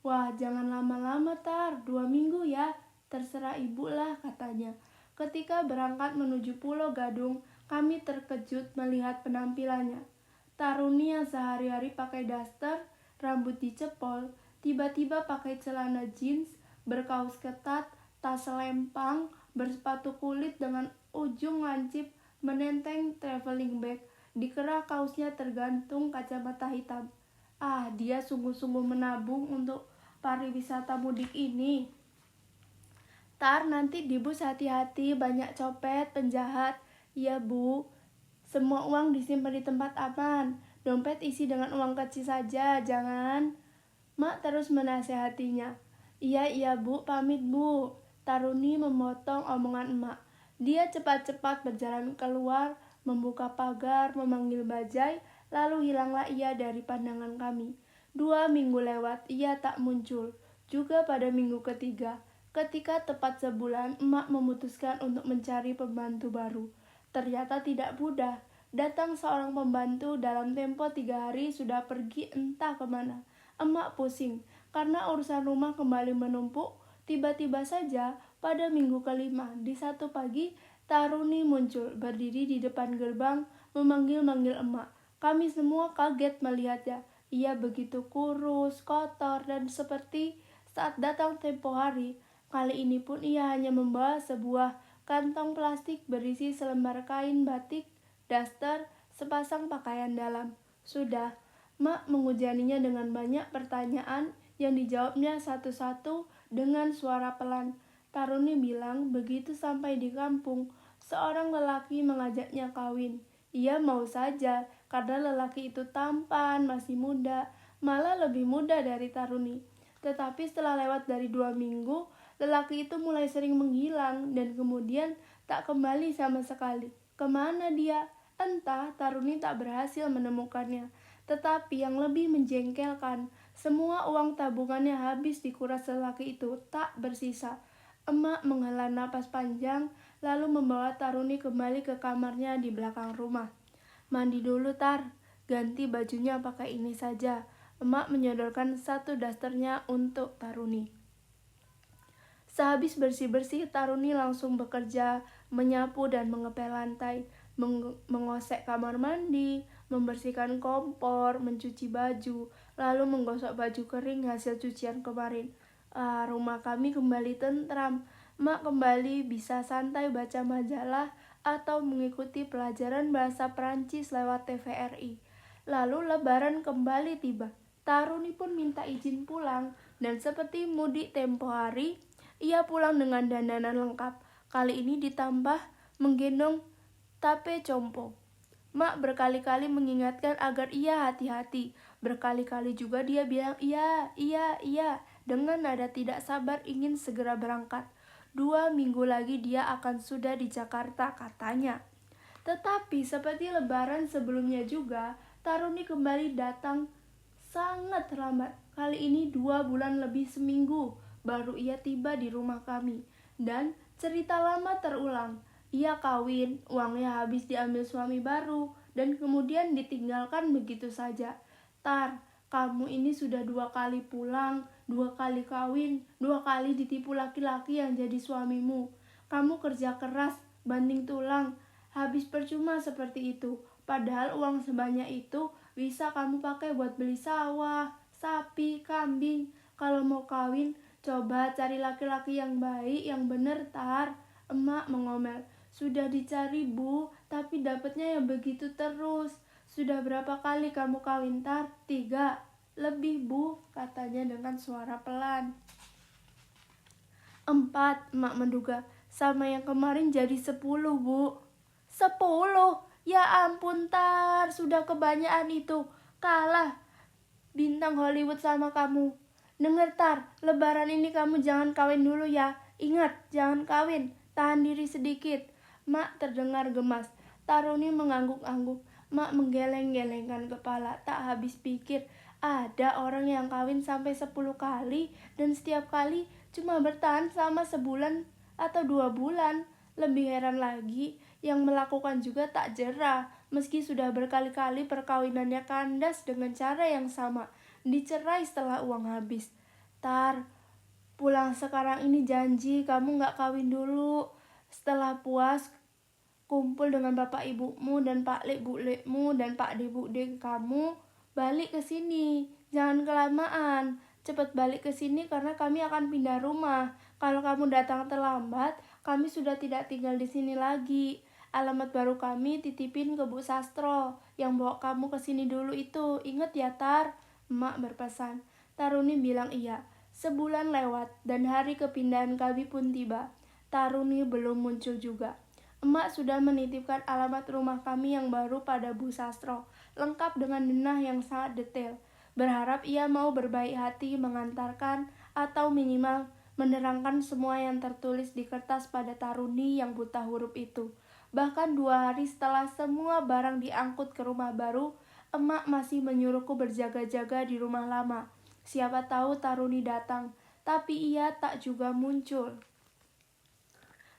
Wah, jangan lama-lama Tar, 2 minggu ya. Terserah ibu lah, katanya. Ketika berangkat menuju Pulau Gadung, kami terkejut melihat penampilannya. Taruni yang sehari-hari pakai daster, rambut dicepol, tiba-tiba pakai celana jeans, berkaus ketat, tas selempang, bersepatu kulit dengan ujung lancip, menenteng traveling bag. Di kerah kausnya tergantung kacamata hitam. Ah, dia sungguh-sungguh menabung untuk pariwisata mudik ini. Tar, nanti di bus hati-hati, banyak copet, penjahat. Ya bu, semua uang disimpan di tempat aman. Dompet isi dengan uang kecil saja, jangan. Mak terus menasehatinya. Iya bu, pamit bu. Taruni memotong omongan emak. Dia cepat-cepat berjalan keluar, membuka pagar, memanggil bajai, lalu hilanglah ia dari pandangan kami. 2 minggu lewat, ia tak muncul. Juga pada minggu ketiga, ketika tepat sebulan, emak memutuskan untuk mencari pembantu baru. Ternyata tidak mudah. Datang seorang pembantu dalam tempo 3 hari sudah pergi entah kemana. Emak pusing, karena urusan rumah kembali menumpuk. Tiba-tiba saja pada minggu kelima, di satu pagi, Taruni muncul, berdiri di depan gerbang, memanggil-manggil emak. Kami semua kaget melihatnya. Ia begitu kurus, kotor, dan seperti saat datang tempo hari. Kali ini pun ia hanya membawa sebuah kantong plastik berisi selembar kain batik, daster, sepasang pakaian dalam. Sudah, Mak mengujaninya dengan banyak pertanyaan yang dijawabnya satu-satu dengan suara pelan. Taruni bilang begitu sampai di kampung, seorang lelaki mengajaknya kawin. Ia mau saja, karena lelaki itu tampan, masih muda, malah lebih muda dari Taruni. Tetapi setelah lewat dari 2 minggu, lelaki itu mulai sering menghilang dan kemudian tak kembali sama sekali. Kemana dia? Entah. Taruni tak berhasil menemukannya. Tetapi yang lebih menjengkelkan, semua uang tabungannya habis dikuras lelaki itu, tak bersisa. Emak menghela napas panjang, lalu membawa Taruni kembali ke kamarnya di belakang rumah. Mandi dulu, Tar. Ganti bajunya pakai ini saja. Emak menyodorkan satu dasternya untuk Taruni. Sehabis bersih-bersih, Taruni langsung bekerja, menyapu dan mengepel lantai, mengosek kamar mandi, membersihkan kompor, mencuci baju, lalu menggosok baju kering hasil cucian kemarin. Rumah kami kembali tentram. Mak kembali bisa santai baca majalah atau mengikuti pelajaran bahasa Prancis lewat TVRI. Lalu lebaran kembali tiba. Taruni pun minta izin pulang, dan seperti mudik tempo hari, ia pulang dengan dandanan lengkap. Kali ini ditambah menggendong tape compo. Mak berkali-kali mengingatkan agar ia hati-hati. Berkali-kali juga dia bilang iya, dengan nada tidak sabar ingin segera berangkat. 2 minggu lagi dia akan sudah di Jakarta, katanya. Tetapi seperti lebaran sebelumnya juga, Taruni kembali datang sangat terlambat. Kali ini 2 bulan lebih seminggu baru ia tiba di rumah kami. Dan cerita lama terulang. Ia kawin, uangnya habis diambil suami baru, dan kemudian ditinggalkan begitu saja. Tar, kamu ini sudah 2 kali pulang, 2 kali kawin, 2 kali ditipu laki-laki yang jadi suamimu. Kamu kerja keras, banting tulang, habis percuma seperti itu. Padahal uang sebanyak itu bisa kamu pakai buat beli sawah, sapi, kambing. Kalau mau kawin, coba cari laki-laki yang baik, yang bener, Tar. Emak mengomel. Sudah dicari, Bu, tapi dapatnya yang begitu terus. Sudah berapa kali kamu kawin, Tar? 3. Lebih, Bu, katanya dengan suara pelan. 4, emak menduga. Sama yang kemarin jadi 10, Bu. 10? Ya ampun, Tar, sudah kebanyakan itu. Kalah bintang Hollywood sama kamu. Dengar, Tar, lebaran ini kamu jangan kawin dulu ya. Ingat, jangan kawin, tahan diri sedikit. Mak terdengar gemas. Taruni mengangguk-angguk. Mak menggeleng-gelengkan kepala, tak habis pikir. Ada orang yang kawin sampai 10 kali dan setiap kali cuma bertahan selama sebulan atau 2 bulan. Lebih heran lagi, yang melakukan juga tak jera, meski sudah berkali-kali perkawinannya kandas dengan cara yang sama, dicerai setelah uang habis. Tar, pulang sekarang ini janji kamu gak kawin dulu. Setelah puas, kumpul dengan bapak ibumu dan pak lek bu lekmu dan pak de bu de kamu, balik ke sini. Jangan kelamaan, cepat balik ke sini karena kami akan pindah rumah. Kalau kamu datang terlambat, kami sudah tidak tinggal di sini lagi. Alamat baru kami titipin ke Bu Sastro yang bawa kamu ke sini dulu itu. Ingat ya, Tar? Emak berpesan. Taruni bilang iya. Sebulan lewat dan hari kepindahan kami pun tiba. Taruni belum muncul juga. Emak sudah menitipkan alamat rumah kami yang baru pada Bu Sastro, lengkap dengan denah yang sangat detail. Berharap ia mau berbaik hati mengantarkan atau minimal menerangkan semua yang tertulis di kertas pada Taruni yang buta huruf itu. Bahkan 2 hari setelah semua barang diangkut ke rumah baru, emak masih menyuruhku berjaga-jaga di rumah lama. Siapa tahu Taruni datang, tapi ia tak juga muncul.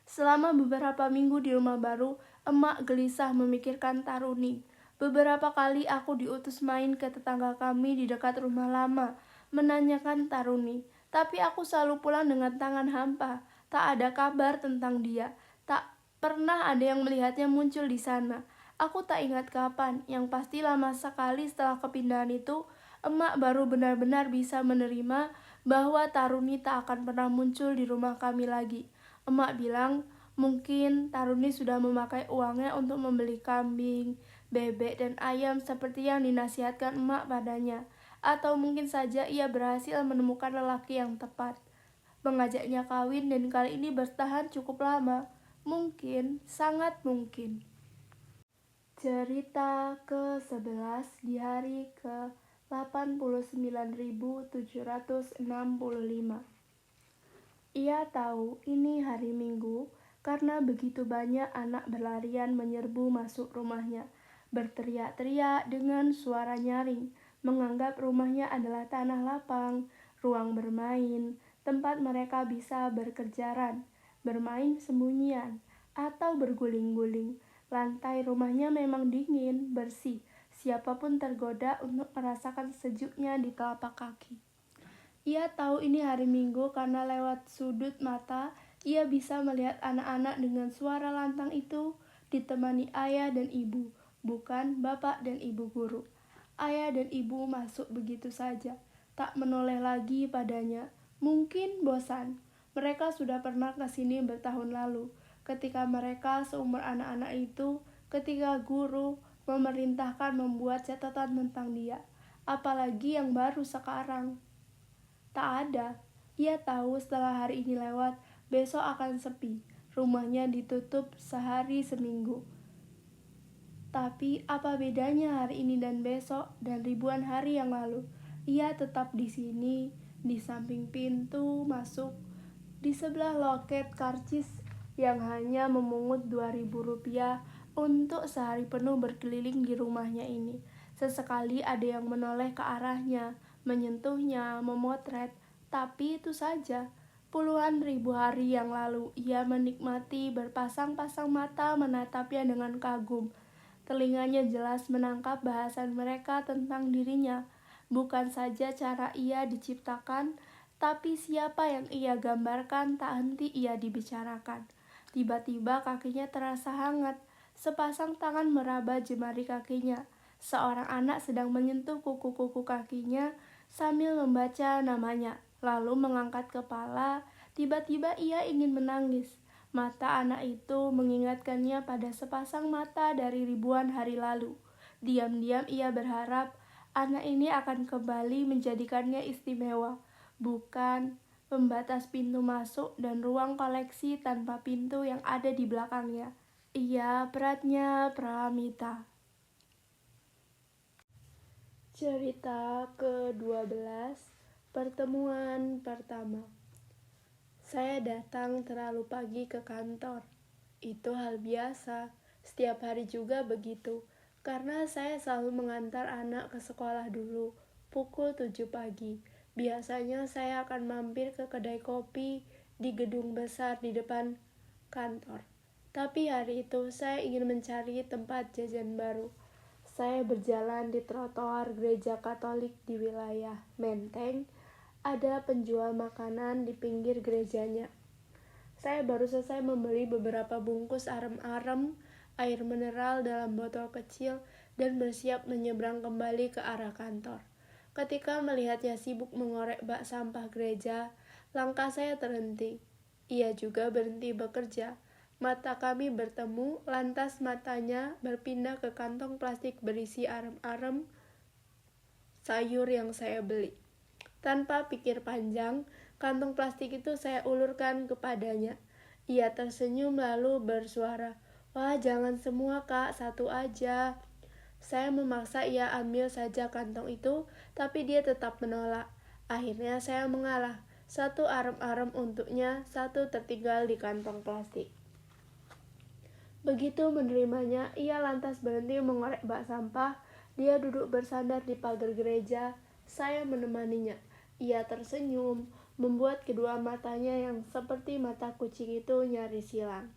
Selama beberapa minggu di rumah baru, emak gelisah memikirkan Taruni. Beberapa kali aku diutus main ke tetangga kami di dekat rumah lama, menanyakan Taruni. Tapi aku selalu pulang dengan tangan hampa. Tak ada kabar tentang dia. Tak pernah ada yang melihatnya muncul di sana. Aku tak ingat kapan, yang pasti lama sekali setelah kepindahan itu, emak baru benar-benar bisa menerima bahwa Taruni tak akan pernah muncul di rumah kami lagi. Emak bilang, mungkin Taruni sudah memakai uangnya untuk membeli kambing, bebek, dan ayam seperti yang dinasihatkan emak padanya. Atau mungkin saja ia berhasil menemukan lelaki yang tepat, mengajaknya kawin dan kali ini bertahan cukup lama. Mungkin, sangat mungkin. Cerita ke-11 di hari ke-89.765. Ia tahu ini hari Minggu karena begitu banyak anak berlarian menyerbu masuk rumahnya, berteriak-teriak dengan suara nyaring, menganggap rumahnya adalah tanah lapang, ruang bermain, tempat mereka bisa berkejaran, bermain sembunyian, atau berguling-guling. Lantai rumahnya memang dingin, bersih, siapapun tergoda untuk merasakan sejuknya di telapak kaki. Ia tahu ini hari Minggu karena lewat sudut mata ia bisa melihat anak-anak dengan suara lantang itu ditemani ayah dan ibu, bukan bapak dan ibu guru. Ayah dan ibu masuk begitu saja, tak menoleh lagi padanya. Mungkin bosan. Mereka sudah pernah ke sini bertahun lalu, ketika mereka seumur anak-anak itu, ketika guru memerintahkan membuat catatan tentang dia. Apalagi yang baru sekarang. Tak ada. Ia tahu setelah hari ini lewat, besok akan sepi. Rumahnya ditutup sehari seminggu. Tapi apa bedanya hari ini dan besok dan ribuan hari yang lalu? Ia tetap di sini, di samping pintu masuk, di sebelah loket karcis yang hanya memungut Rp2.000 untuk sehari penuh berkeliling di rumahnya ini. Sesekali ada yang menoleh ke arahnya, menyentuhnya, memotret, tapi itu saja. Puluhan ribu hari yang lalu ia menikmati berpasang-pasang mata menatapnya dengan kagum. Telinganya jelas menangkap bahasan mereka tentang dirinya, bukan saja cara ia diciptakan, tapi siapa yang ia gambarkan tak henti ia dibicarakan. Tiba-tiba kakinya terasa hangat, sepasang tangan meraba jemari kakinya. Seorang anak sedang menyentuh kuku-kuku kakinya sambil membaca namanya, lalu mengangkat kepala. Tiba-tiba ia ingin menangis. Mata anak itu mengingatkannya pada sepasang mata dari ribuan hari lalu. Diam-diam ia berharap anak ini akan kembali menjadikannya istimewa, bukan pembatas pintu masuk dan ruang koleksi tanpa pintu yang ada di belakangnya. Ia Pratnya Pramita. Cerita ke-12, pertemuan pertama. Saya datang terlalu pagi ke kantor. Itu hal biasa, setiap hari juga begitu. Karena saya selalu mengantar anak ke sekolah dulu, pukul 7 pagi. Biasanya saya akan mampir ke kedai kopi di gedung besar di depan kantor. Tapi hari itu saya ingin mencari tempat jajan baru. Saya berjalan di trotoar gereja Katolik di wilayah Menteng. Ada penjual makanan di pinggir gerejanya. Saya baru selesai membeli beberapa bungkus arem-arem, air mineral dalam botol kecil, dan bersiap menyeberang kembali ke arah kantor. Ketika melihatnya sibuk mengorek bak sampah gereja, langkah saya terhenti. Ia juga berhenti bekerja. Mata kami bertemu, lantas matanya berpindah ke kantong plastik berisi arem-arem sayur yang saya beli. Tanpa pikir panjang, kantong plastik itu saya ulurkan kepadanya. Ia tersenyum lalu bersuara, "Wah, jangan semua kak, satu aja." Saya memaksa ia ambil saja kantong itu, tapi dia tetap menolak. Akhirnya saya mengalah. Satu arem-arem untuknya, satu tertinggal di kantong plastik. Begitu menerimanya, ia lantas berhenti mengorek bak sampah. Dia duduk bersandar di pagar gereja. Saya menemaninya. Ia tersenyum, membuat kedua matanya yang seperti mata kucing itu nyaris hilang.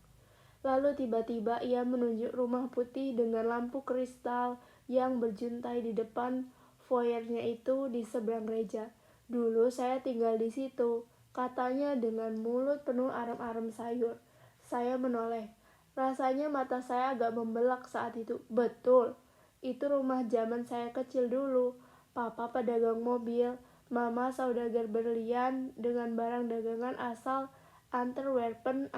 Lalu tiba-tiba ia menunjuk rumah putih dengan lampu kristal yang berjuntai di depan foyernya itu di seberang gereja. Dulu saya tinggal di situ, katanya dengan mulut penuh aram-aram sayur. Saya menoleh. Rasanya mata saya agak membelak saat itu. Betul, itu rumah zaman saya kecil dulu. Papa pedagang mobil, mama saudagar berlian dengan barang dagangan asal Antwerpen,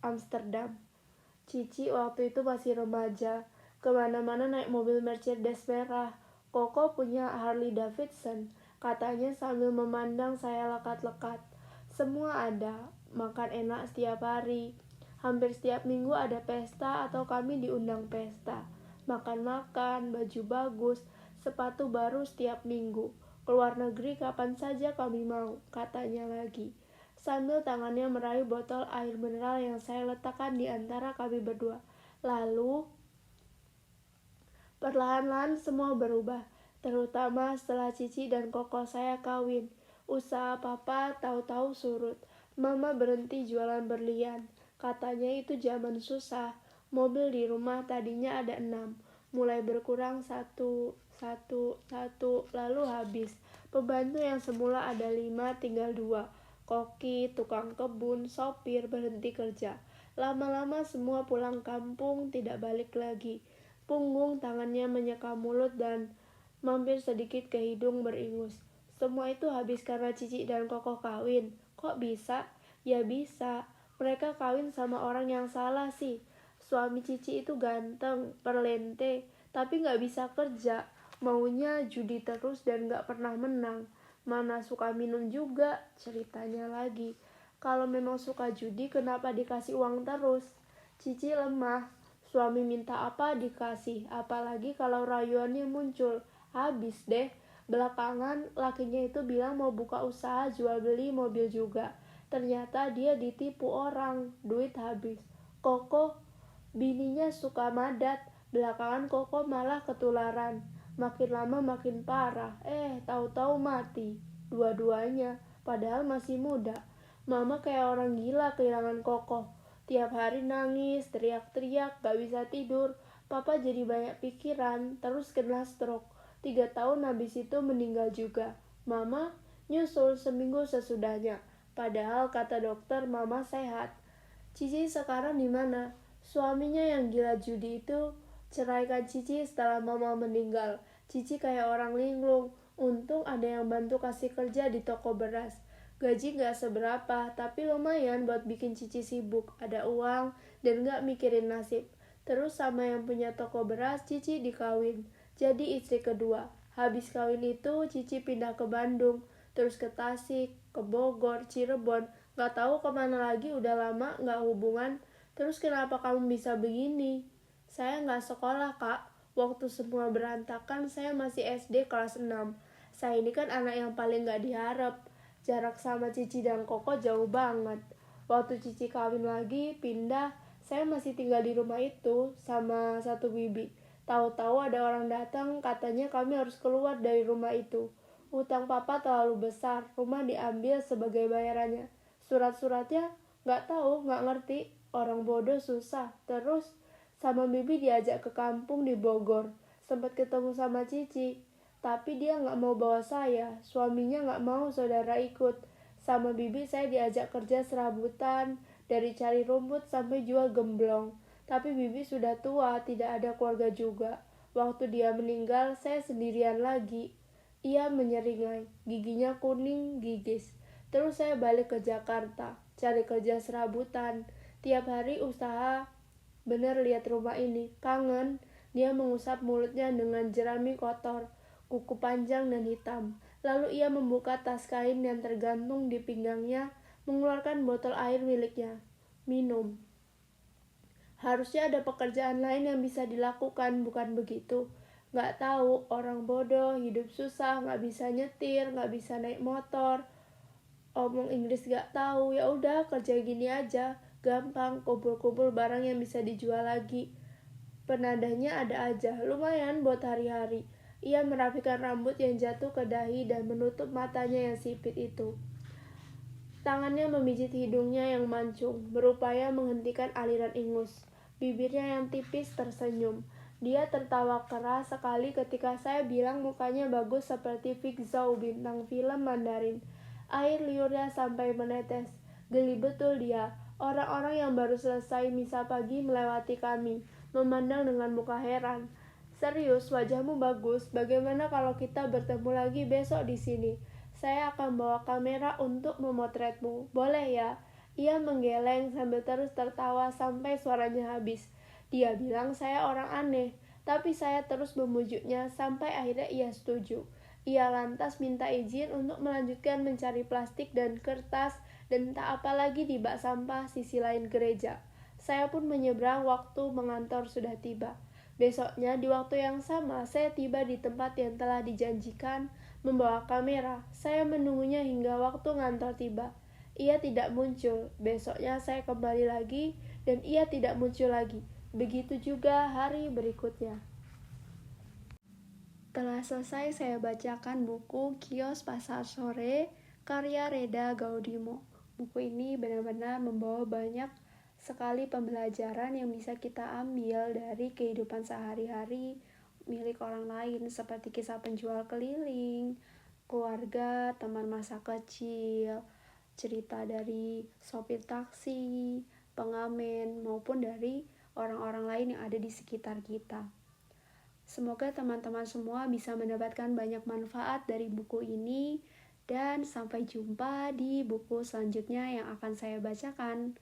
Amsterdam. Cici waktu itu masih remaja, kemana-mana naik mobil Mercedes merah. Koko punya Harley Davidson, katanya sambil memandang saya lekat-lekat. Semua ada, makan enak setiap hari. Hampir setiap minggu ada pesta atau kami diundang pesta. Makan-makan, baju bagus, sepatu baru setiap minggu. Keluar negeri kapan saja kami mau, katanya lagi. Sambil tangannya meraih botol air mineral yang saya letakkan di antara kami berdua. Lalu, perlahan-lahan semua berubah, terutama setelah Cici dan Koko saya kawin. Usaha papa tahu-tahu surut. Mama berhenti jualan berlian. Katanya itu zaman susah. Mobil di rumah tadinya ada 6, mulai berkurang satu, lalu habis. Pembantu yang semula ada 5 tinggal 2. Koki, tukang kebun, sopir berhenti kerja. Lama-lama semua pulang kampung, tidak balik lagi. Punggung tangannya menyeka mulut dan mampir sedikit ke hidung beringus. Semua itu habis karena Cici dan Koko kawin. Kok bisa? Ya bisa. Mereka kawin sama orang yang salah sih. Suami Cici itu ganteng, perlente, tapi gak bisa kerja. Maunya judi terus dan gak pernah menang. Mana suka minum juga, ceritanya lagi. Kalau memang suka judi, kenapa dikasih uang terus? Cici lemah. Suami minta apa dikasih, apalagi kalau rayuannya muncul. Habis deh. Belakangan lakinya itu bilang mau buka usaha jual beli mobil juga. Ternyata dia ditipu orang, duit habis. Koko, bininya suka madat. Belakangan Koko malah ketularan. Makin lama makin parah. Tahu-tahu mati. Dua-duanya, padahal masih muda. Mama kayak orang gila kehilangan Koko. Tiap hari nangis, teriak-teriak, gak bisa tidur. Papa jadi banyak pikiran, terus kena stroke. 3 tahun habis itu meninggal juga. Mama nyusul seminggu sesudahnya. Padahal kata dokter mama sehat. Cici sekarang di mana? Suaminya yang gila judi itu ceraikan Cici setelah mama meninggal. Cici kayak orang linglung. Untung ada yang bantu kasih kerja di toko beras. Gaji gak seberapa, tapi lumayan buat bikin Cici sibuk. Ada uang dan gak mikirin nasib. Terus sama yang punya toko beras, Cici dikawin. Jadi istri kedua. Habis kawin itu, Cici pindah ke Bandung. Terus ke Tasik, ke Bogor, Cirebon. Gak tahu kemana lagi, udah lama gak hubungan. Terus kenapa kamu bisa begini? Saya gak sekolah, Kak. Waktu semua berantakan, saya masih SD kelas 6. Saya ini kan anak yang paling gak diharap. Jarak sama Cici dan Koko jauh banget. Waktu Cici kawin lagi, pindah, saya masih tinggal di rumah itu sama satu bibi. Tahu-tahu ada orang datang, katanya kami harus keluar dari rumah itu. Utang papa terlalu besar, rumah diambil sebagai bayarannya. Surat-suratnya gak tahu, gak ngerti. Orang bodoh susah. Terus sama bibi diajak ke kampung di Bogor. Sempat ketemu sama Cici. Tapi dia gak mau bawa saya. Suaminya gak mau saudara ikut. Sama bibi saya diajak kerja serabutan. Dari cari rumput sampai jual gemblong. Tapi bibi sudah tua, tidak ada keluarga juga. Waktu dia meninggal, saya sendirian lagi. Ia menyeringai, giginya kuning, gigis. Terus saya balik ke Jakarta, cari kerja serabutan. Tiap hari usaha, bener lihat rumah ini. Kangen, dia mengusap mulutnya dengan jerami kotor, kuku panjang dan hitam. Lalu ia membuka tas kain yang tergantung di pinggangnya, mengeluarkan botol air miliknya. Minum. Harusnya ada pekerjaan lain yang bisa dilakukan, bukan begitu? Gak tahu, orang bodoh, hidup susah, gak bisa nyetir, gak bisa naik motor, omong Inggris gak tahu. Ya udah kerja gini aja, gampang, kumpul-kumpul barang yang bisa dijual lagi. Penadahnya ada aja, lumayan buat hari-hari. Ia merapikan rambut yang jatuh ke dahi dan menutup matanya yang sipit itu. Tangannya memijit hidungnya yang mancung, berupaya menghentikan aliran ingus. Bibirnya yang tipis tersenyum. Dia tertawa keras sekali ketika saya bilang mukanya bagus seperti Vic Zhao, bintang film Mandarin. Air liurnya sampai menetes. Geli betul dia. Orang-orang yang baru selesai misa pagi melewati kami, memandang dengan muka heran. Serius, wajahmu bagus. Bagaimana kalau kita bertemu lagi besok di sini? Saya akan bawa kamera untuk memotretmu. Boleh ya? Ia menggeleng sambil terus tertawa sampai suaranya habis. Dia bilang saya orang aneh, tapi saya terus memujuknya sampai akhirnya ia setuju. Ia lantas minta izin untuk melanjutkan mencari plastik dan kertas dan tak apa lagi di bak sampah sisi lain gereja. Saya pun menyeberang waktu mengantor sudah tiba. Besoknya di waktu yang sama saya tiba di tempat yang telah dijanjikan membawa kamera. Saya menunggunya hingga waktu ngantor tiba. Ia tidak muncul. Besoknya saya kembali lagi dan ia tidak muncul lagi. Begitu juga hari berikutnya. Telah selesai saya bacakan buku Kios Pasar Sore karya Reda Gaudimo. Buku ini benar-benar membawa banyak sekali pembelajaran yang bisa kita ambil dari kehidupan sehari-hari milik orang lain, seperti kisah penjual keliling, keluarga, teman masa kecil, cerita dari sopir taksi, pengamen, maupun dari orang-orang lain yang ada di sekitar kita. Semoga teman-teman semua bisa mendapatkan banyak manfaat dari buku ini, dan sampai jumpa di buku selanjutnya yang akan saya bacakan.